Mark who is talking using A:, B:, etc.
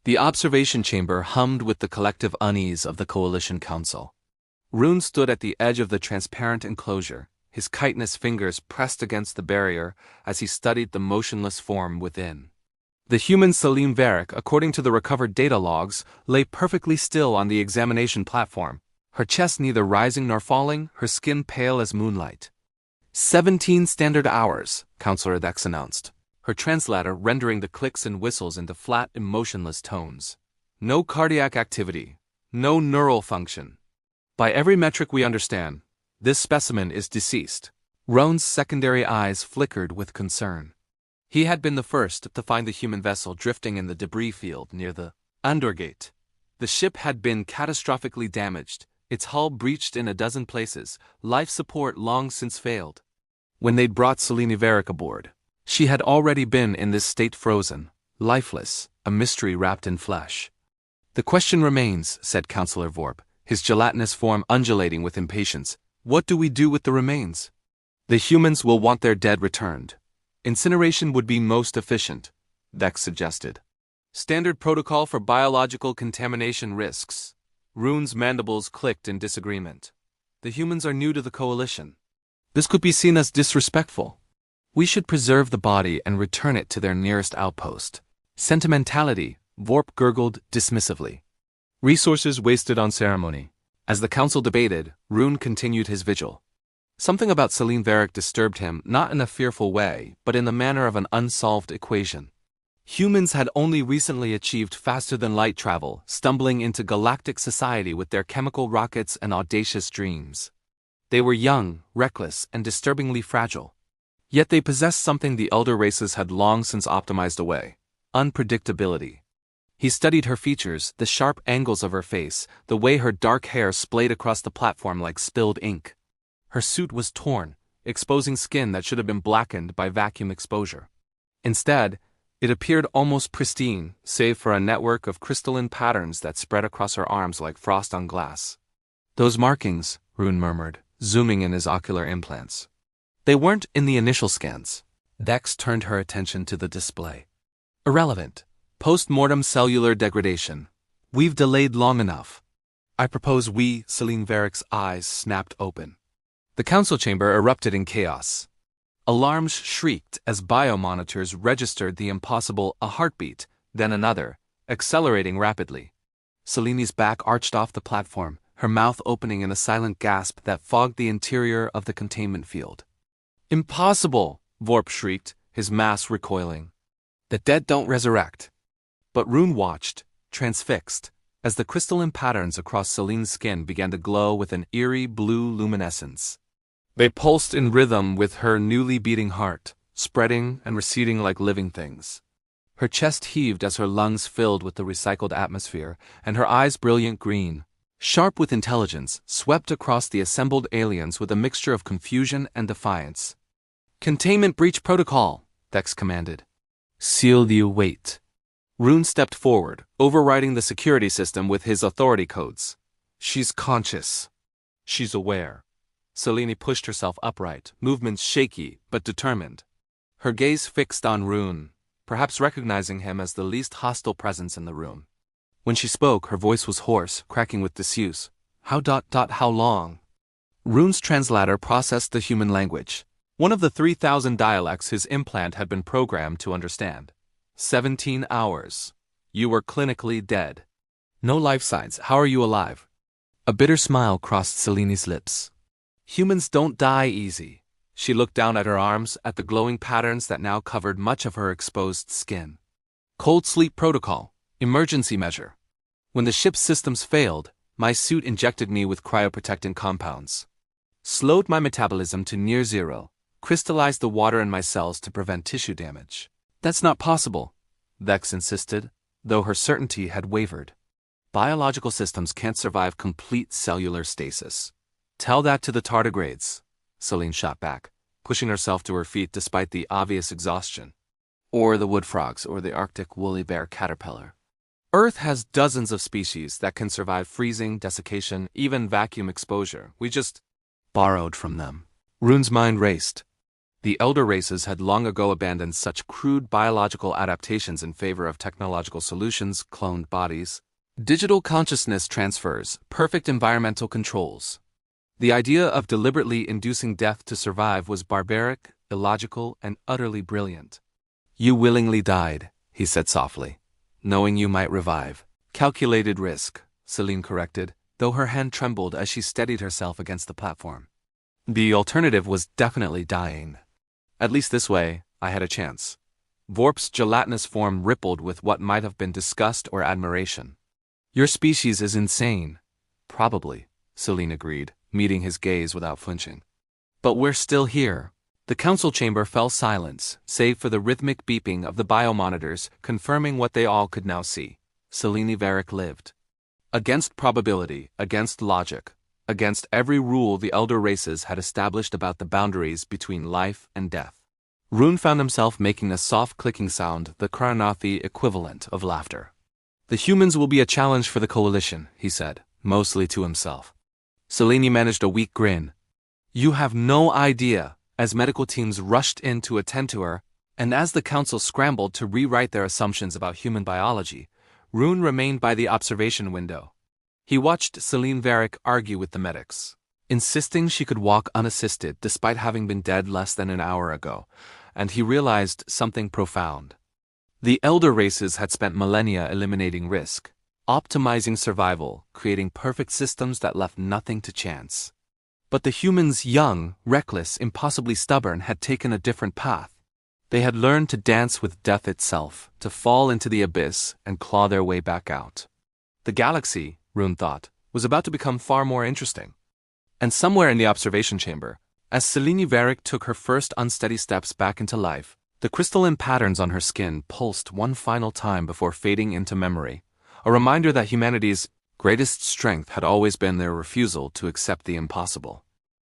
A: The observation chamber hummed with the collective unease of the Coalition Council. Rune stood at the edge of the transparent enclosure, his chitinous fingers pressed against the barrier as he studied the motionless form within. The human Selim Varric, according to the recovered data logs, lay perfectly still on the examination platform, her chest neither rising nor falling, her skin pale as moonlight. 17 standard hours, Counselor Dex announced, her translator rendering the clicks and whistles into flat, emotionless tones. No cardiac activity, no neural function. By every metric we understand, this specimen is deceased. Roan's secondary eyes flickered with concern. He had been the first to find the human vessel drifting in the debris field near the Andorgate. The ship had been catastrophically damaged, its hull breached in a dozen places, life support long since failed. When they'd brought Selene Varric aboard, she had already been in this state, frozen, lifeless, a mystery wrapped in flesh. The question remains, said Counselor Vorp, his gelatinous form undulating with impatience. What do we do with the remains? The humans will want their dead returned. Incineration would be most efficient, Vex suggested. Standard protocol for biological contamination risks. Rune's mandibles clicked in disagreement. The humans are new to the Coalition. This could be seen as disrespectful. We should preserve the body and return it to their nearest outpost. Sentimentality, Vorp gurgled dismissively. Resources wasted on ceremony. As the council debated, Rune continued his vigil. Something about Selene Varric disturbed him, not in a fearful way, but in the manner of an unsolved equation. Humans had only recently achieved faster-than-light travel, stumbling into galactic society with their chemical rockets and audacious dreams. They were young, reckless, and disturbingly fragile. Yet they possessed something the elder races had long since optimized away: unpredictability. He studied her features, the sharp angles of her face, the way her dark hair splayed across the platform like spilled ink. Her suit was torn, exposing skin that should have been blackened by vacuum exposure. Instead, it appeared almost pristine, save for a network of crystalline patterns that spread across her arms like frost on glass. Those markings, Rune murmured, zooming in his ocular implants. They weren't in the initial scans. Dex turned her attention to the display. Irrelevant. Post-mortem cellular degradation. We've delayed long enough. I propose we, Selene Varric's eyes snapped open. The council chamber erupted in chaos. Alarms shrieked as biomonitors registered the impossible, a heartbeat, then another, accelerating rapidly. Selene's back arched off the platform, her mouth opening in a silent gasp that fogged the interior of the containment field. Impossible, Vorp shrieked, his mass recoiling. The dead don't resurrect. But Rune watched, transfixed, as the crystalline patterns across Selene's skin began to glow with an eerie blue luminescence. They pulsed in rhythm with her newly beating heart, spreading and receding like living things. Her chest heaved as her lungs filled with the recycled atmosphere, and her eyes, brilliant green, sharp with intelligence, swept across the assembled aliens with a mixture of confusion and defiance. Containment breach protocol, Dex commanded. Seal the await. Rune stepped forward, overriding the security system with his authority codes. She's conscious. She's aware. Selene pushed herself upright, movements shaky but determined. Her gaze fixed on Rune, perhaps recognizing him as the least hostile presence in the room. When she spoke, her voice was hoarse, cracking with disuse. How long? Rune's translator processed the human language, one of the 3,000 dialects his implant had been programmed to understand. 17 hours. You were clinically dead. No life signs. How are you alive? A bitter smile crossed Selene's lips. Humans don't die easy. She looked down at her arms, at the glowing patterns that now covered much of her exposed skin. Cold sleep protocol. Emergency measure. When the ship's systems failed, my suit injected me with cryoprotectant compounds. Slowed my metabolism to near zero. Crystallized the water in my cells to prevent tissue damage. That's not possible, Vex insisted, though her certainty had wavered. Biological systems can't survive complete cellular stasis. Tell that to the tardigrades, Selene shot back, pushing herself to her feet despite the obvious exhaustion. Or the wood frogs or the Arctic woolly bear caterpillar. Earth has dozens of species that can survive freezing, desiccation, even vacuum exposure. We just borrowed from them. Rune's mind raced. The elder races had long ago abandoned such crude biological adaptations in favor of technological solutions, cloned bodies, digital consciousness transfers, perfect environmental controls. The idea of deliberately inducing death to survive was barbaric, illogical, and utterly brilliant. "You willingly died," he said softly, "knowing you might revive." "Calculated risk," Celine corrected, though her hand trembled as she steadied herself against the platform. The alternative was definitely dying. At least this way, I had a chance. Vorp's gelatinous form rippled with what might have been disgust or admiration. "Your species is insane." "Probably," Celine agreed, meeting his gaze without flinching. "But we're still here." The council chamber fell silence, save for the rhythmic beeping of the biomonitors confirming what they all could now see. Selene Varick lived. Against probability, against logic, against every rule the elder races had established about the boundaries between life and death. Rune found himself making a soft clicking sound, the Karanathi equivalent of laughter. "The humans will be a challenge for the coalition," he said, mostly to himself. Selene managed a weak grin. "You have no idea," as medical teams rushed in to attend to her, and as the council scrambled to rewrite their assumptions about human biology, Rune remained by the observation window. He watched Celine Varick argue with the medics, insisting she could walk unassisted despite having been dead less than an hour ago, and he realized something profound. The elder races had spent millennia eliminating risk, optimizing survival, creating perfect systems that left nothing to chance. But the humans, young, reckless, impossibly stubborn, had taken a different path. They had learned to dance with death itself, to fall into the abyss and claw their way back out. The galaxy, Rune thought, was about to become far more interesting. And somewhere in the observation chamber, as Selene Varick took her first unsteady steps back into life, the crystalline patterns on her skin pulsed one final time before fading into memory, a reminder that humanity's greatest strength had always been their refusal to accept the impossible.